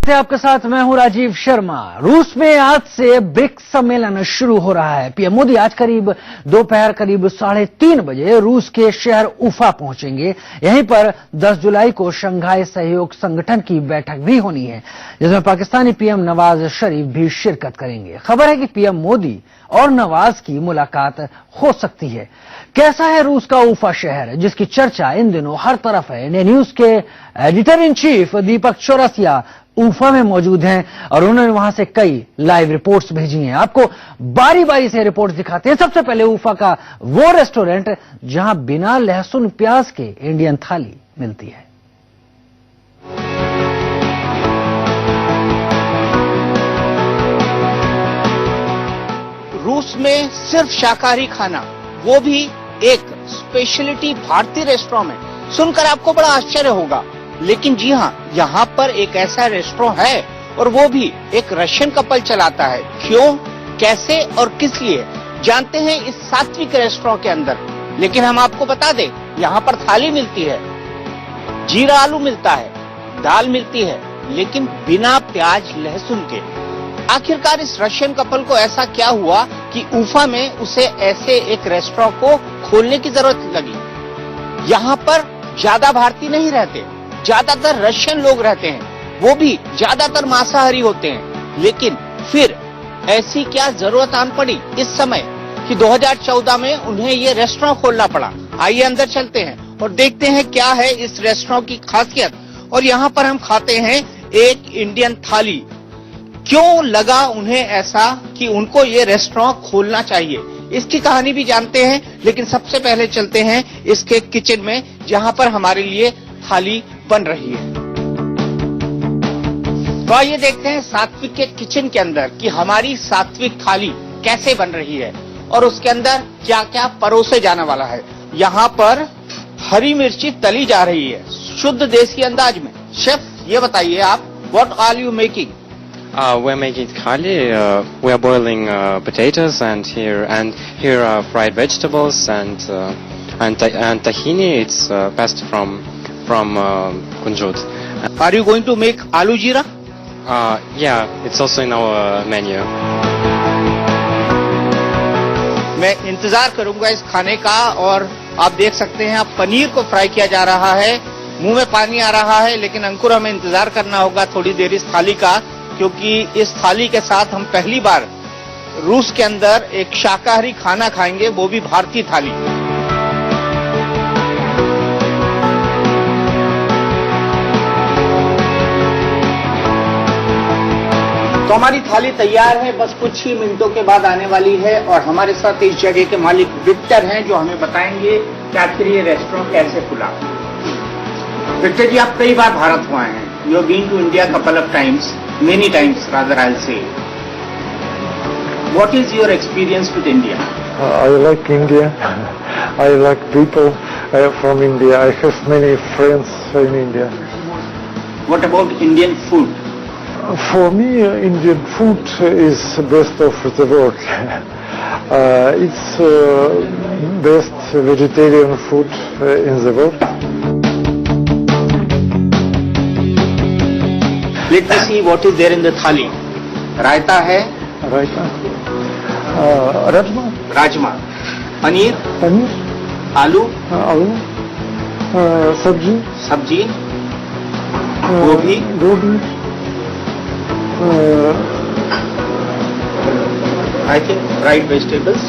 आपके साथ मैं हूं राजीव शर्मा। रूस में आज से ब्रिक्स सम्मेलन शुरू हो रहा है। पीएम मोदी आज दोपहर करीब 3:30 बजे रूस के शहर उफा पहुंचेंगे। यहीं पर 10 जुलाई को शंघाई सहयोग संगठन की बैठक भी होनी है, जिसमें पाकिस्तानी पीएम नवाज शरीफ भी शिरकत करेंगे। खबर है कि पीएम मोदी और नवाज की मुलाकात हो सकती है। कैसा है रूस का उफा शहर, जिसकी चर्चा इन दिनों हर तरफ है। इंडिया न्यूज के एडिटर इन चीफ दीपक चौरसिया उफा में मौजूद हैं और उन्होंने वहां से कई लाइव रिपोर्ट्स भेजी हैं। आपको बारी बारी से रिपोर्ट्स दिखाते हैं। सबसे पहले उफा का वो रेस्टोरेंट जहां बिना लहसुन प्याज के इंडियन थाली मिलती है। रूस में सिर्फ शाकाहारी खाना, वो भी एक स्पेशलिटी भारतीय रेस्टोरेंट में, सुनकर आपको बड़ा आश्चर्य होगा। लेकिन जी हाँ, यहाँ पर एक ऐसा रेस्टोरेंट है और वो भी एक रशियन कपल चलाता है। क्यों, कैसे और किस लिए जानते हैं इस सात्विक रेस्टोरेंट के अंदर। लेकिन हम आपको बता दें, यहाँ पर थाली मिलती है, जीरा आलू मिलता है, दाल मिलती है, लेकिन बिना प्याज लहसुन के। आखिरकार इस रशियन कपल को ऐसा क्या हुआ कि उफा में उसे ऐसे एक रेस्टोरेंट को खोलने की जरूरत लगी। यहाँ पर ज्यादा भारतीय नहीं रहते, ज्यादातर रशियन लोग रहते हैं, वो भी ज्यादातर मांसाहारी होते हैं। लेकिन फिर ऐसी क्या जरूरत आन पड़ी इस समय कि 2014 में उन्हें ये रेस्टोरेंट खोलना पड़ा। आइए अंदर चलते हैं और देखते हैं क्या है इस रेस्टोरेंट की खासियत। और यहाँ पर हम खाते हैं एक इंडियन थाली। क्यों लगा उन्हें ऐसा कि उनको ये रेस्टोरेंट खोलना चाहिए, इसकी कहानी भी जानते हैं। लेकिन सबसे पहले चलते हैं इसके किचन में, जहां पर हमारे लिए थाली बन रही है। तो आइए देखते हैं सात्विक के किचन के अंदर कि हमारी सात्विक थाली कैसे बन रही है और उसके अंदर क्या क्या परोसे जाने वाला है। यहाँ पर हरी मिर्ची तली जा रही है शुद्ध देसी अंदाज में। शेफ, ये बताइए आप, what are you making? We're making khali. We are boiling potatoes, and here are fried vegetables and tahini. It's passed from kunjut. Are you going to make aloo jeera? Yeah, it's also in our menu. मैं इंतजार करूंगा इस खाने का। और आप देख सकते हैं, अब पनीर को फ्राई किया जा रहा है। मुंह में पानी आ रहा है, लेकिन अंकुर हमें इंतजार करना होगा थोड़ी देर इस थाली का, क्योंकि इस थाली के साथ हम पहली बार रूस के अंदर एक शाकाहारी खाना खाएंगे, वो भी भारतीय थाली। तो हमारी थाली तैयार है, बस कुछ ही मिनटों के बाद आने वाली है। और हमारे साथ इस जगह के मालिक विक्टर हैं, जो हमें बताएंगे कि आखिर ये रेस्टोरेंट कैसे खुला। विक्टर जी, आप कई बार भारत हुए हैं। You have been to India a couple of times, many times rather I'll say. What is your experience with India? I like India. I like people from India. I have many friends in India. What about Indian food? For me, Indian food is best of the world. It's best vegetarian food in the world. Let me see what is there in the thali. रायता है, रायता, राजमा, राजमा, पनीर, आलू, सब्जी, गोभी, I think fried vegetables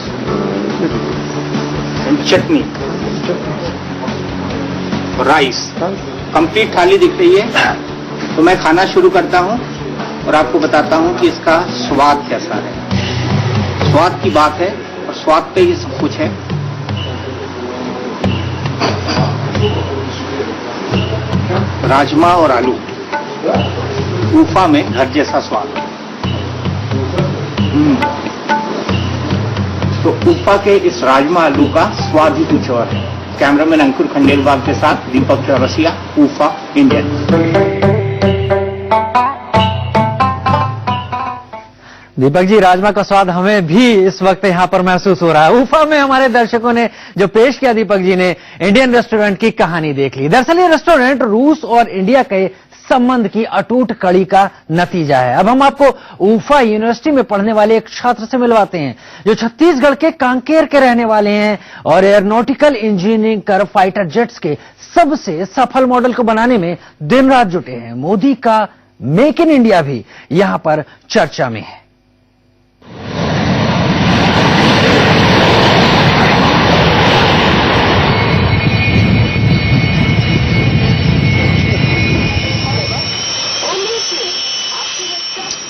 and chutney, rice. Complete थाली दिख रही है। तो मैं खाना शुरू करता हूं और आपको बताता हूं कि इसका स्वाद कैसा है। स्वाद की बात है और स्वाद पे ही सब कुछ है। राजमा और आलू, उफा में घर जैसा स्वाद। तो उफा के इस राजमा आलू का स्वाद ही कुछ और है। कैमरामैन अंकुर खंडेलवाल के साथ दीपक चौरसिया, उफा, इंडियन। दीपक जी, राजमा का स्वाद हमें भी इस वक्त यहाँ पर महसूस हो रहा है। उफा में हमारे दर्शकों ने जो पेश किया दीपक जी ने, इंडियन रेस्टोरेंट की कहानी देख ली। दरअसल ये रेस्टोरेंट रूस और इंडिया के संबंध की अटूट कड़ी का नतीजा है। अब हम आपको ऊफा यूनिवर्सिटी में पढ़ने वाले एक छात्र से मिलवाते हैं जो छत्तीसगढ़ के कांकेर के रहने वाले हैं और एयरोनॉटिकल इंजीनियरिंग कर फाइटर जेट्स के सबसे सफल मॉडल को बनाने में दिन रात जुटे हैं। मोदी का मेक इन इंडिया भी यहां पर चर्चा में है।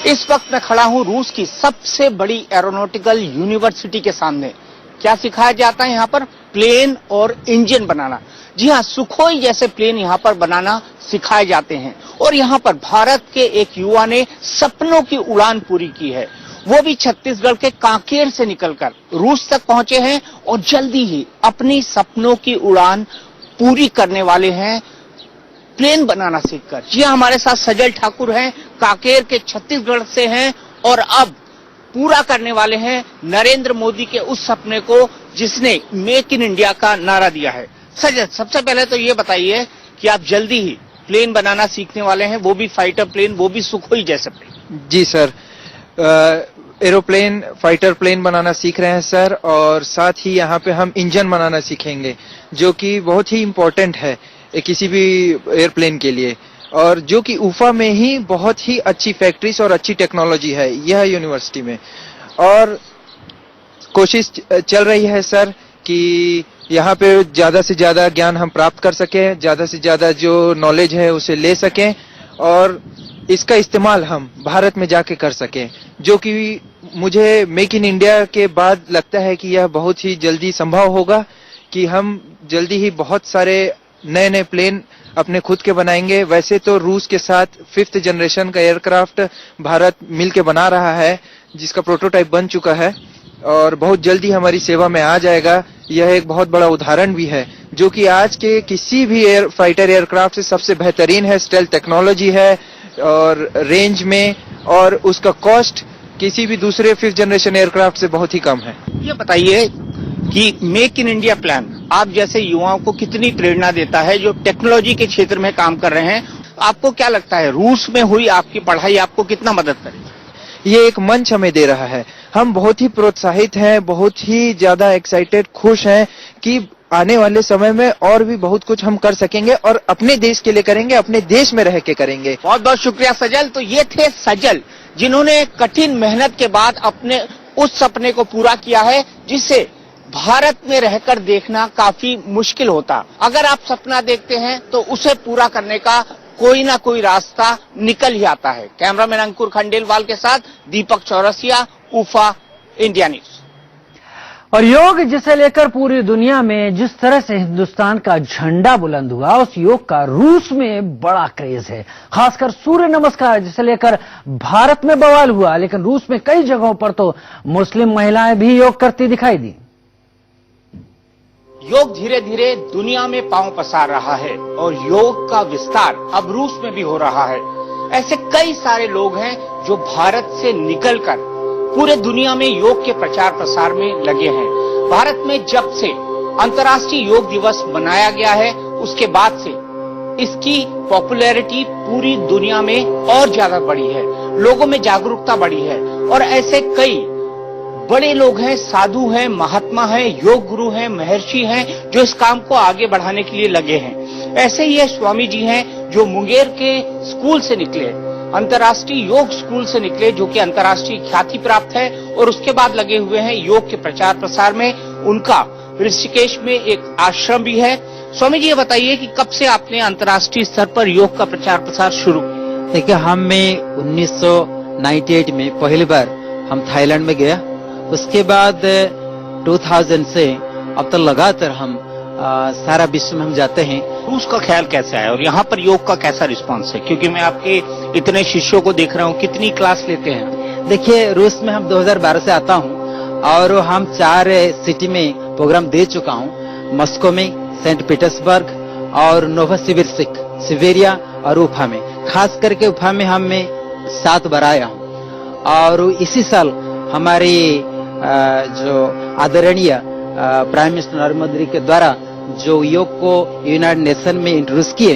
इस वक्त मैं खड़ा हूं रूस की सबसे बड़ी एरोनॉटिकल यूनिवर्सिटी के सामने। क्या सिखाया जाता है यहाँ पर? प्लेन और इंजन बनाना। जी हाँ, सुखोई जैसे प्लेन यहाँ पर बनाना सिखाए जाते हैं। और यहाँ पर भारत के एक युवा ने सपनों की उड़ान पूरी की है, वो भी छत्तीसगढ़ के कांकेर से निकलकर रूस तक पहुंचे हैं और जल्दी ही अपनी सपनों की उड़ान पूरी करने वाले हैं प्लेन बनाना सीखकर। जी हाँ, हमारे साथ सजल ठाकुर हैं, कांकेर के छत्तीसगढ़ से हैं और अब पूरा करने वाले हैं नरेंद्र मोदी के उस सपने को जिसने मेक इन इंडिया का नारा दिया है। सजल, सबसे पहले तो ये बताइए कि आप जल्दी ही प्लेन बनाना सीखने वाले हैं, वो भी फाइटर प्लेन, वो भी सुखोई जैसे प्लेन। जी सर, एरोप्लेन फाइटर प्लेन बनाना सीख रहे हैं सर, और साथ ही यहाँ पे हम इंजन बनाना सीखेंगे जो कि बहुत ही इम्पोर्टेंट है किसी भी एयरप्लेन के लिए, और जो कि ऊफा में ही बहुत ही अच्छी फैक्ट्रीज और अच्छी टेक्नोलॉजी है यह यूनिवर्सिटी में। और कोशिश चल रही है सर कि यहाँ पे ज्यादा से ज्यादा ज्ञान हम प्राप्त कर सकें, ज्यादा से ज्यादा जो नॉलेज है उसे ले सकें और इसका इस्तेमाल हम भारत में जाके कर सकें, जो कि मुझे मेक इन इंडिया के बाद लगता है कि यह बहुत ही जल्दी संभव होगा कि हम जल्दी ही बहुत सारे नए नए प्लेन अपने खुद के बनाएंगे। वैसे तो रूस के साथ 5th जनरेशन का एयरक्राफ्ट भारत मिलके बना रहा है जिसका प्रोटोटाइप बन चुका है और बहुत जल्दी हमारी सेवा में आ जाएगा। यह एक बहुत बड़ा उदाहरण भी है जो कि आज के किसी भी फाइटर एयरक्राफ्ट से सबसे बेहतरीन है, स्टेल्थ टेक्नोलॉजी है और रेंज में, और उसका कॉस्ट किसी भी दूसरे 5th जनरेशन एयरक्राफ्ट से बहुत ही कम है। ये बताइए कि मेक इन इंडिया प्लान आप जैसे युवाओं को कितनी प्रेरणा देता है जो टेक्नोलॉजी के क्षेत्र में काम कर रहे हैं? आपको क्या लगता है रूस में हुई आपकी पढ़ाई आपको कितना मदद करेगी? ये एक मंच हमें दे रहा है। हम बहुत ही प्रोत्साहित हैं, बहुत ही ज्यादा एक्साइटेड, खुश हैं कि आने वाले समय में और भी बहुत कुछ हम कर सकेंगे और अपने देश के लिए करेंगे, अपने देश में रह के करेंगे। बहुत बहुत शुक्रिया सजल। तो ये थे सजल जिन्होंने कठिन मेहनत के बाद अपने उस सपने को पूरा किया है जिसे भारत में रहकर देखना काफी मुश्किल होता। अगर आप सपना देखते हैं तो उसे पूरा करने का कोई ना कोई रास्ता निकल ही आता है। कैमरामैन अंकुर खंडेलवाल के साथ दीपक चौरसिया, ऊफा, इंडिया न्यूज। और योग जिसे लेकर पूरी दुनिया में जिस तरह से हिंदुस्तान का झंडा बुलंद हुआ, उस योग का रूस में बड़ा क्रेज है। खासकर सूर्य नमस्कार जिसे लेकर भारत में बवाल हुआ, लेकिन रूस में कई जगहों पर तो मुस्लिम महिलाएं भी योग करती दिखाई दी। योग धीरे धीरे दुनिया में पांव पसार रहा है और योग का विस्तार अब रूस में भी हो रहा है। ऐसे कई सारे लोग हैं जो भारत से निकलकर पूरे दुनिया में योग के प्रचार प्रसार में लगे हैं। भारत में जब से अंतर्राष्ट्रीय योग दिवस मनाया गया है उसके बाद से इसकी पॉपुलैरिटी पूरी दुनिया में और ज्यादा बढ़ी है, लोगों में जागरूकता बढ़ी है और ऐसे कई बड़े लोग हैं, साधु हैं, महात्मा हैं, योग गुरु हैं, महर्षि हैं जो इस काम को आगे बढ़ाने के लिए लगे हैं। ऐसे ही स्वामी जी हैं जो मुंगेर के स्कूल से निकले, अंतर्राष्ट्रीय योग स्कूल से निकले जो कि अंतर्राष्ट्रीय ख्याति प्राप्त है और उसके बाद लगे हुए हैं योग के प्रचार प्रसार में। उनका ऋषिकेश में एक आश्रम भी है। स्वामी जी ये बताइए कि कब से आपने अंतर्राष्ट्रीय स्तर पर योग का प्रचार प्रसार शुरू किया? देखिए, हमें 1998 में पहली बार हम थाईलैंड में गया, उसके बाद 2000 से अब तक लगातार हम सारा विश्व में हम जाते हैं। रूस का ख्याल कैसा है और यहाँ पर योग का कैसा रिस्पांस है? क्योंकि मैं आपके इतने शिष्यों को देख रहा हूँ, कितनी क्लास लेते हैं? देखिए, रूस में हम 2012 से आता हूँ और हम 4 सिटी में प्रोग्राम दे चुका हूँ। मॉस्को में, सेंट पीटर्सबर्ग और नोवसिबिर्स्क, सिबेरिया और उफा में। खास करके उफा में हम 7 बार आया हूँ और इसी साल हमारे जो आदरणीय प्राइम मिनिस्टर नरेंद्र मोदी के द्वारा जो योग को यूनाइटेड नेशन में इंट्रोड्यूस किए,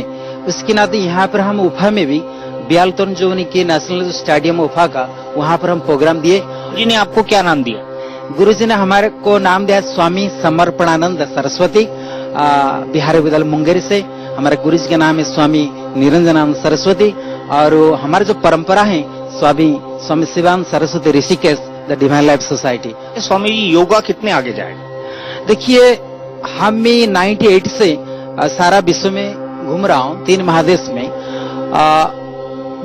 उसके नाते यहाँ पर हम उफा में भी बियालतोन जो उनके नेशनल स्टेडियम उफा का, वहाँ पर हम प्रोग्राम दिए। जी ने आपको क्या नाम दिया? गुरुजी ने हमारे को नाम दिया स्वामी समर्पणानंद सरस्वती, बिहार विद्यालय मुंगेर से। हमारे गुरुजी का नाम है स्वामी निरंजनानंद सरस्वती, और हमारे जो परंपरा है Swami Shivananda Saraswati Rishikesh the divine life society. Swami ji yoga कितने आगे जाएगा? देखिए, हम 98 से सारा विश्व में घूम रहा हूँ, 3 महादेश में।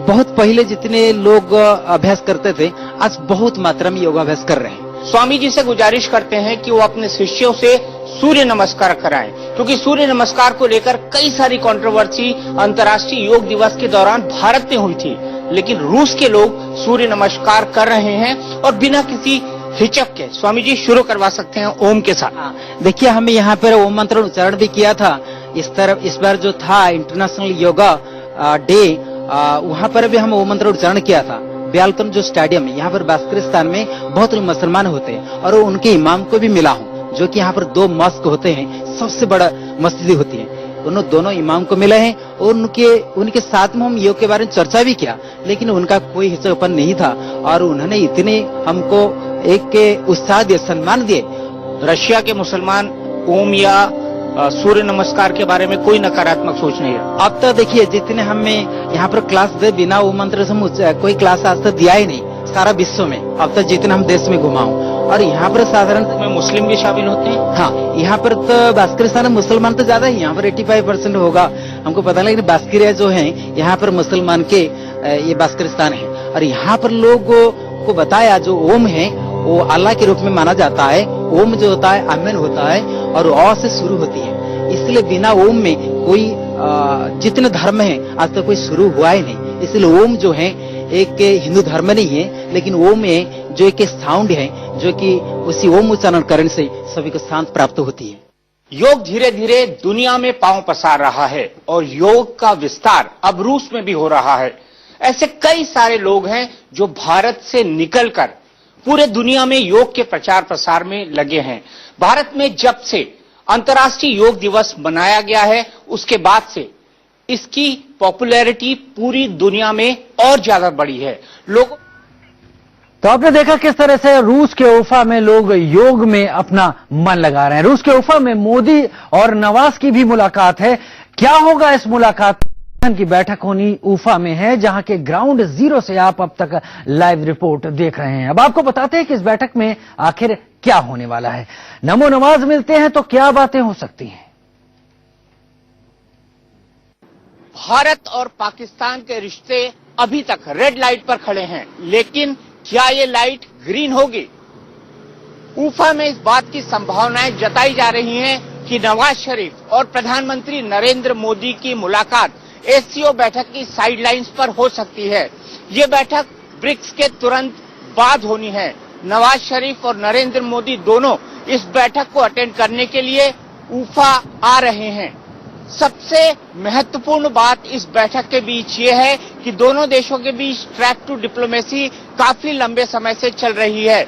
बहुत पहले जितने लोग अभ्यास करते थे, आज बहुत मात्रा में योगाभ्यास कर रहे हैं। स्वामी जी से गुजारिश करते हैं कि वो अपने शिष्यों से सूर्य नमस्कार कराएं, क्योंकि सूर्य नमस्कार को लेकर कई सारी कंट्रोवर्सी अंतर्राष्ट्रीय योग दिवस के दौरान भारत में हुई थी, लेकिन रूस के लोग सूर्य नमस्कार कर रहे हैं और बिना किसी हिचक के। स्वामी जी शुरू करवा सकते हैं ओम के साथ। देखिए, हमें यहाँ पर ओम मंत्र उच्चारण भी किया था। इस बार जो था इंटरनेशनल योगा डे, वहाँ पर भी हम ओम मंत्र उच्चारण किया था। बियालतोन जो स्टेडियम है, यहाँ पर बास्किस्तान में बहुत मुसलमान होते हैं, और उनके इमाम को भी मिला हूँ, जो कि यहाँ पर 2 मस्जिद होते हैं, सबसे बड़ा मस्जिद होती है। दोनों इमाम को मिले हैं, और उनके साथ में हम योग के बारे में चर्चा भी किया, लेकिन उनका कोई हिचकपन नहीं था, और उन्होंने इतने हमको एक उत्साह दिए, सम्मान दिए। रशिया के मुसलमान ओम या सूर्य नमस्कार के बारे में कोई नकारात्मक सोच नहीं है। अब तो देखिए, जितने हमें यहाँ पर क्लास दे, बिना ओम मंत्र से कोई क्लास आज तक दिया ही नहीं सारा विश्व में। अब तक जितने हम देश में घुमा हूँ, और यहाँ पर साधारण में मुस्लिम भी शामिल होते हैं। हाँ, यहाँ पर तो बास्किस्तान में मुसलमान तो ज्यादा ही, यहाँ पर 85% होगा, हमको पता नहीं। लेकिन बास्किरिया जो है यहाँ पर मुसलमान के ये बास्किस्तान है, और यहाँ पर लोगों को बताया जो ओम है वो अल्लाह के रूप में माना जाता है। ओम जो होता है आमीन होता है, और अ से शुरू होती है, इसलिए बिना ओम में कोई जितने धर्म है आज तक कोई शुरू हुआ ही नहीं। इसलिए ओम जो है एक हिंदू धर्म नहीं है, लेकिन ओम है जो एक साउंड है, जो कि उसी ओम उच्चारण करने से सभी को शांति प्राप्त होती है। योग धीरे धीरे दुनिया में पांव पसार रहा है, और योग का विस्तार अब रूस में भी हो रहा है। ऐसे कई सारे लोग हैं जो भारत से निकलकर पूरे दुनिया में योग के प्रचार प्रसार में लगे हैं। भारत में जब से अंतर्राष्ट्रीय योग दिवस मनाया गया है, उसके बाद से इसकी पॉपुलैरिटी पूरी दुनिया में और ज्यादा बढ़ी है। लोग तो आपने देखा किस तरह से रूस के उफा में लोग योग में अपना मन लगा रहे हैं। रूस के उफा में मोदी और नवाज की भी मुलाकात है। क्या होगा इस मुलाकात की बैठक होनी उफा में है, जहां के ग्राउंड जीरो से आप अब तक लाइव रिपोर्ट देख रहे हैं। अब आपको बताते हैं कि इस बैठक में आखिर क्या होने वाला है। नमो नवाज मिलते हैं तो क्या बातें हो सकती हैं। भारत और पाकिस्तान के रिश्ते अभी तक रेड लाइट पर खड़े हैं, लेकिन क्या ये लाइट ग्रीन होगी? उफा में इस बात की संभावनाएं जताई जा रही हैं कि नवाज शरीफ और प्रधानमंत्री नरेंद्र मोदी की मुलाकात एससीओ बैठक की साइडलाइंस पर हो सकती है। ये बैठक ब्रिक्स के तुरंत बाद होनी है। नवाज शरीफ और नरेंद्र मोदी दोनों इस बैठक को अटेंड करने के लिए उफा आ रहे हैं। सबसे महत्वपूर्ण बात इस बैठक के बीच ये है कि दोनों देशों के बीच ट्रैक टू डिप्लोमेसी काफी लंबे समय से चल रही है।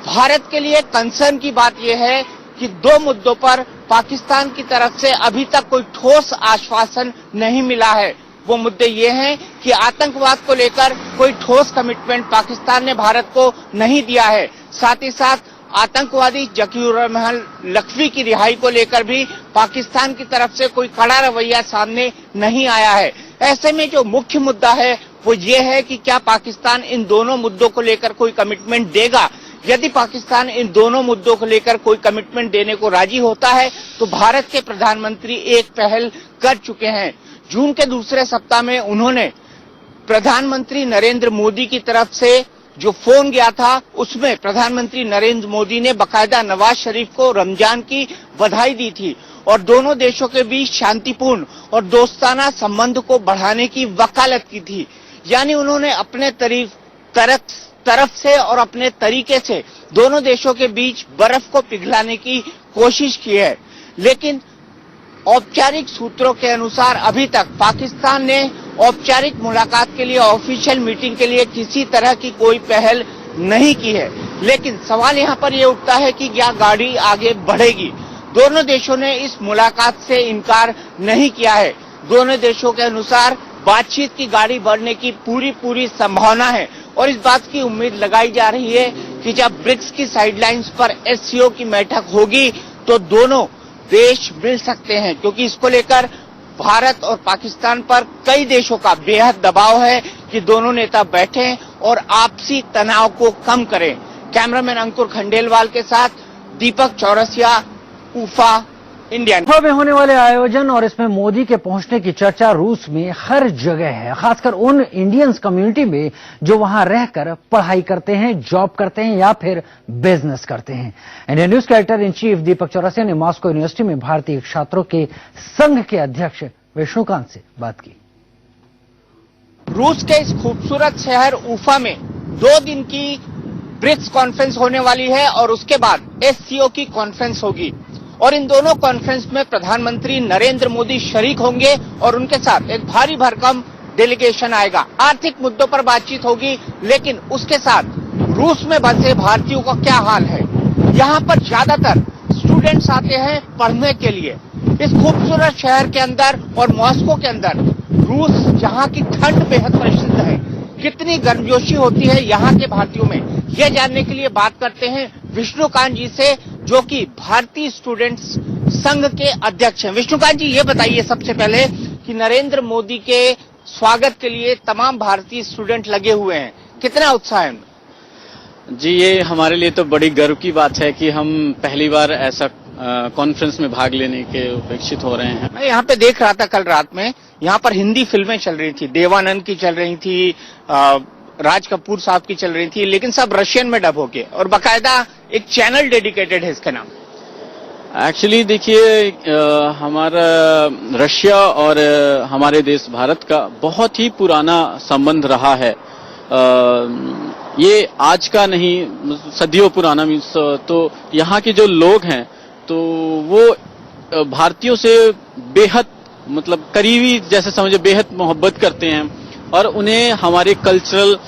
भारत के लिए कंसर्न की बात यह है कि 2 मुद्दों पर पाकिस्तान की तरफ से अभी तक कोई ठोस आश्वासन नहीं मिला है। वो मुद्दे ये हैं कि आतंकवाद को लेकर कोई ठोस कमिटमेंट पाकिस्तान ने भारत को नहीं दिया है। साथ ही साथ आतंकवादी जकीउर रहमान लखवी की रिहाई को लेकर भी पाकिस्तान की तरफ से कोई कड़ा रवैया सामने नहीं आया है। ऐसे में जो मुख्य मुद्दा है वो ये है कि क्या पाकिस्तान इन दोनों मुद्दों को लेकर कोई कमिटमेंट देगा। यदि पाकिस्तान इन दोनों मुद्दों को लेकर कोई कमिटमेंट देने को राजी होता है तो भारत के प्रधानमंत्री एक पहल कर चुके हैं। जून के दूसरे सप्ताह में उन्होंने प्रधानमंत्री नरेंद्र मोदी की तरफ से जो फोन गया था उसमें प्रधानमंत्री नरेंद्र मोदी ने बकायदा नवाज शरीफ को रमजान की बधाई दी थी और दोनों देशों के बीच शांतिपूर्ण और दोस्ताना संबंध को बढ़ाने की वकालत की थी। यानी उन्होंने अपने तरफ से और अपने तरीके से दोनों देशों के बीच बर्फ को पिघलाने की कोशिश की है। लेकिन औपचारिक सूत्रों के अनुसार अभी तक पाकिस्तान ने औपचारिक मुलाकात के लिए, ऑफिशियल मीटिंग के लिए किसी तरह की कोई पहल नहीं की है। लेकिन सवाल यहाँ पर यह उठता है कि क्या गाड़ी आगे बढ़ेगी। दोनों देशों ने इस मुलाकात से इनकार नहीं किया है। दोनों देशों के अनुसार बातचीत की गाड़ी बढ़ने की पूरी संभावना है और इस बात की उम्मीद लगाई जा रही है कि जब ब्रिक्स की साइडलाइंस पर एससीओ की बैठक होगी तो दोनों देश मिल सकते हैं, क्योंकि इसको लेकर भारत और पाकिस्तान पर कई देशों का बेहद दबाव है कि दोनों नेता बैठें और आपसी तनाव को कम करें। कैमरामैन अंकुर खंडेलवाल के साथ दीपक चौरसिया, उफा, इंडिया। उफा में होने वाले आयोजन और इसमें मोदी के पहुंचने की चर्चा रूस में हर जगह है, खासकर उन इंडियंस कम्युनिटी में जो वहां रहकर पढ़ाई करते हैं, जॉब करते हैं या फिर बिजनेस करते हैं। इंडियन न्यूज के एडिटर इन चीफ दीपक चौरसिया ने मॉस्को यूनिवर्सिटी में भारतीय छात्रों के संघ के अध्यक्ष विष्णुकांत से बात की। रूस के इस खूबसूरत शहर उफा में 2 दिन की ब्रिक्स कॉन्फ्रेंस होने वाली है और उसके बाद एससीओ की कॉन्फ्रेंस होगी और इन दोनों कॉन्फ्रेंस में प्रधानमंत्री नरेंद्र मोदी शरीक होंगे और उनके साथ एक भारी भरकम डेलीगेशन आएगा। आर्थिक मुद्दों पर बातचीत होगी, लेकिन उसके साथ रूस में बसे भारतीयों का क्या हाल है। यहाँ पर ज्यादातर स्टूडेंट्स आते हैं पढ़ने के लिए। इस खूबसूरत शहर के अंदर और मॉस्को के अंदर रूस, जहाँ की ठंड बेहद प्रसिद्ध है, कितनी गर्मजोशी होती है यहाँ के भारतीयों में, यह जानने के लिए बात करते हैं विष्णुकांत जी से, जो कि भारतीय स्टूडेंट्स संघ के अध्यक्ष हैं। विष्णुकांत जी, ये बताइए सबसे पहले कि नरेंद्र मोदी के स्वागत के लिए तमाम भारतीय स्टूडेंट लगे हुए हैं, कितना उत्साह है? जी, ये हमारे लिए तो बड़ी गर्व की बात है कि हम पहली बार ऐसा कॉन्फ्रेंस में भाग लेने के अपेक्षित हो रहे हैं। मैं यहाँ पे देख रहा था कल रात में, यहाँ पर हिंदी फिल्में चल रही थी, देवानंद की चल रही थी, राज कपूर साहब की चल रही थी, लेकिन सब रशियन में डब होके और बाकायदा एक चैनल डेडिकेटेड है इसका नाम। एक्चुअली देखिए, हमारा रशिया और हमारे देश भारत का बहुत ही पुराना संबंध रहा है। ये आज का नहीं, सदियों पुराना। मीन्स तो यहाँ के जो लोग हैं तो वो भारतीयों से बेहद मतलब करीबी जैसे समझे बेहद मोहब्बत करते हैं और उन्हें हमारे कल्चरल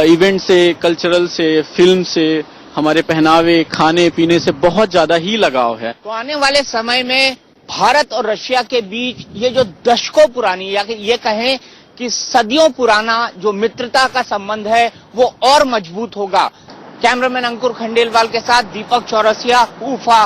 इवेंट से, कल्चरल से, फिल्म से, हमारे पहनावे, खाने पीने से बहुत ज्यादा ही लगाव है। तो आने वाले समय में भारत और रशिया के बीच ये जो दशकों पुरानी या ये कहें कि सदियों पुराना जो मित्रता का संबंध है वो और मजबूत होगा। कैमरामैन अंकुर खंडेलवाल के साथ दीपक चौरसिया, उफा।